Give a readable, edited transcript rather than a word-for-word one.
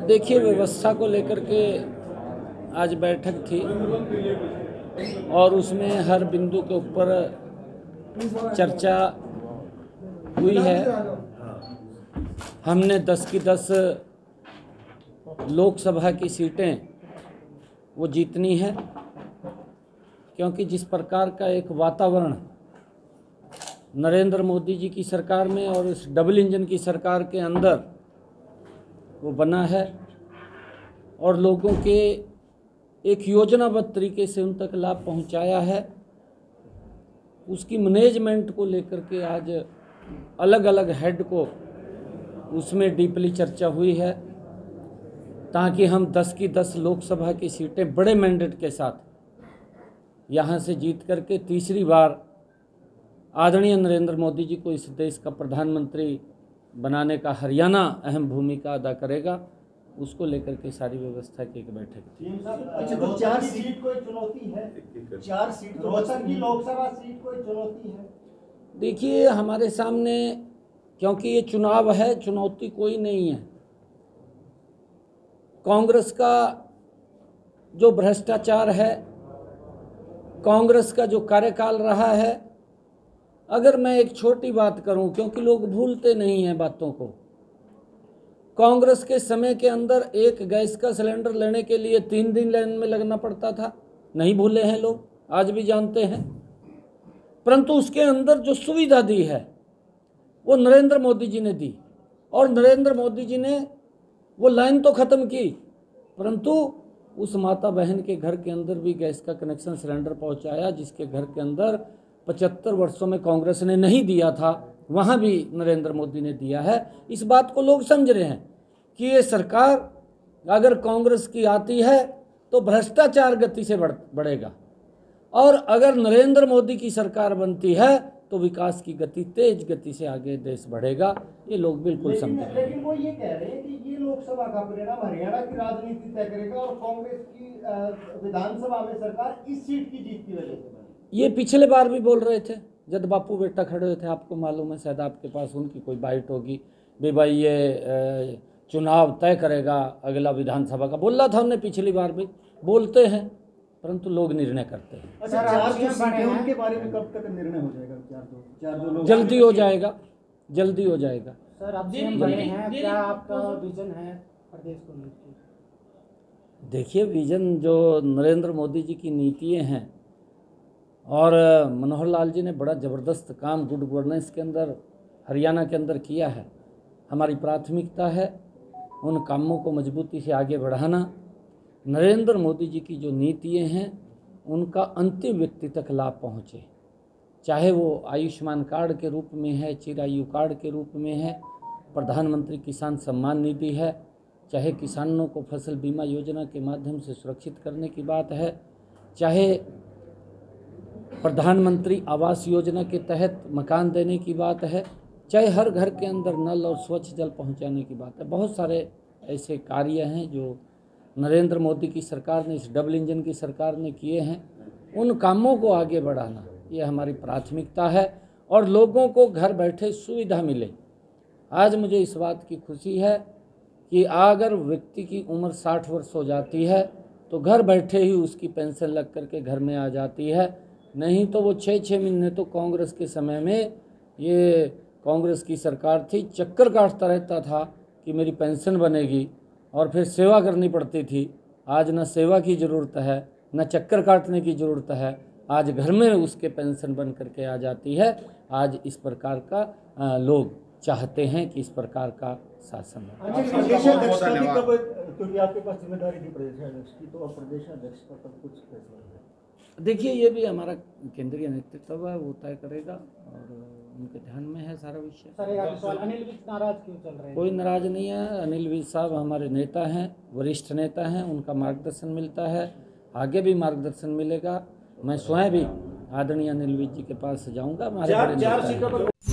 देखिए, व्यवस्था को लेकर के आज बैठक थी और उसमें हर बिंदु के ऊपर चर्चा हुई है। हमने 10 की 10 लोकसभा की सीटें वो जीतनी है, क्योंकि जिस प्रकार का एक वातावरण नरेंद्र मोदी जी की सरकार में और इस डबल इंजन की सरकार के अंदर वो बना है और लोगों के एक योजनाबद्ध तरीके से उन तक लाभ पहुंचाया है, उसकी मैनेजमेंट को लेकर के आज अलग अलग हेड को उसमें डीपली चर्चा हुई है, ताकि हम 10 की 10 लोकसभा की सीटें बड़े मैंडेट के साथ यहाँ से जीत करके तीसरी बार आदरणीय नरेंद्र मोदी जी को इस देश का प्रधानमंत्री बनाने का हरियाणा अहम भूमिका अदा करेगा। उसको लेकर के सारी व्यवस्था की एक बैठक थी। अच्छा, तो 4 सीट कोई चुनौती है? 4 सीट रोहतक की लोकसभा सीट कोई चुनौती है? देखिए, हमारे सामने, क्योंकि ये चुनाव है, चुनौती कोई नहीं है। कांग्रेस का जो भ्रष्टाचार है, कांग्रेस का जो कार्यकाल रहा है, अगर मैं एक छोटी बात करूं, क्योंकि लोग भूलते नहीं हैं बातों को, कांग्रेस के समय के अंदर एक गैस का सिलेंडर लेने के लिए 3 दिन लाइन में लगना पड़ता था। नहीं भूले हैं लोग, आज भी जानते हैं। परंतु उसके अंदर जो सुविधा दी है वो नरेंद्र मोदी जी ने दी, और नरेंद्र मोदी जी ने वो लाइन तो ख़त्म की, परंतु उस माता बहन के घर के अंदर भी गैस का कनेक्शन सिलेंडर पहुंचाया, जिसके घर के अंदर 75 वर्षों में कांग्रेस ने नहीं दिया था, वहाँ भी नरेंद्र मोदी ने दिया है। इस बात को लोग समझ रहे हैं कि ये सरकार अगर कांग्रेस की आती है तो भ्रष्टाचार गति से बढ़ेगा, और अगर नरेंद्र मोदी की सरकार बनती है तो विकास की गति तेज गति से आगे देश बढ़ेगा। ये लोग बिल्कुल समझ रहे हैं। लेकिन वो ये कह रहे हैं कि ये लोकसभा का परिणाम हरियाणा की राजनीति तय करेगा और कांग्रेस की विधानसभा में सरकार इस सीट की जीत की वजह से बनी। ये पिछले बार भी बोल रहे थे, जब बापू बेटा खड़े हुए थे, आपको मालूम है, शायद आपके पास उनकी कोई बाइट होगी, भाई ये चुनाव तय करेगा अगला विधानसभा का, बोला था उन्होंने पिछली बार भी। बोलते हैं परंतु लोग निर्णय करते हैं। अच्छा, 4 जो सीटें हैं उनके बारे में कब तक निर्णय हो जाएगा? 4 जल्दी हो जाएगा, जल्दी हो जाएगा। सर, आप सीएम बने हैं, क्या आपका विजन है प्रदेश को लेकर? देखिए, विजन जो नरेंद्र मोदी जी की नीतियाँ हैं, और मनोहर लाल जी ने बड़ा ज़बरदस्त काम गुड गवर्नेंस के अंदर हरियाणा के अंदर किया है। हमारी प्राथमिकता है उन कामों को मजबूती से आगे बढ़ाना। नरेंद्र मोदी जी की जो नीतियाँ हैं उनका अंतिम व्यक्ति तक लाभ पहुँचे, चाहे वो आयुष्मान कार्ड के रूप में है, चिरायु कार्ड के रूप में है, प्रधानमंत्री किसान सम्मान निधि है, चाहे किसानों को फसल बीमा योजना के माध्यम से सुरक्षित करने की बात है, चाहे प्रधानमंत्री आवास योजना के तहत मकान देने की बात है, चाहे हर घर के अंदर नल और स्वच्छ जल पहुंचाने की बात है। बहुत सारे ऐसे कार्य हैं जो नरेंद्र मोदी की सरकार ने, इस डबल इंजन की सरकार ने किए हैं। उन कामों को आगे बढ़ाना ये हमारी प्राथमिकता है, और लोगों को घर बैठे सुविधा मिले। आज मुझे इस बात की खुशी है कि अगर व्यक्ति की उम्र 60 वर्ष हो जाती है तो घर बैठे ही उसकी पेंशन लग करके घर में आ जाती है। नहीं तो वो 6-6 महीने तो कांग्रेस के समय में, ये कांग्रेस की सरकार थी, चक्कर काटता रहता था कि मेरी पेंशन बनेगी, और फिर सेवा करनी पड़ती थी। आज न सेवा की ज़रूरत है, न चक्कर काटने की ज़रूरत है, आज घर में उसके पेंशन बन करके आ जाती है। आज इस प्रकार का लोग चाहते हैं कि इस प्रकार का शासन हो। क्योंकि आपके पास जिम्मेदारी थी प्रदेशाध्यक्ष की, तो अब प्रदेशाध्यक्ष का तब कुछ फैसला है? देखिए, ये भी हमारा केंद्रीय नेतृत्व है, वो तय करेगा, और उनके ध्यान में है सारा विषय। सर, अनिल विज नाराज क्यों चल रहे हैं? कोई नाराज नहीं है। अनिल विज साहब हमारे नेता हैं, वरिष्ठ नेता हैं, उनका मार्गदर्शन मिलता है, आगे भी मार्गदर्शन मिलेगा। मैं स्वयं भी आदरणीय अनिल विज जी के पास जाऊंगा। हमारे बड़े नेता हैं।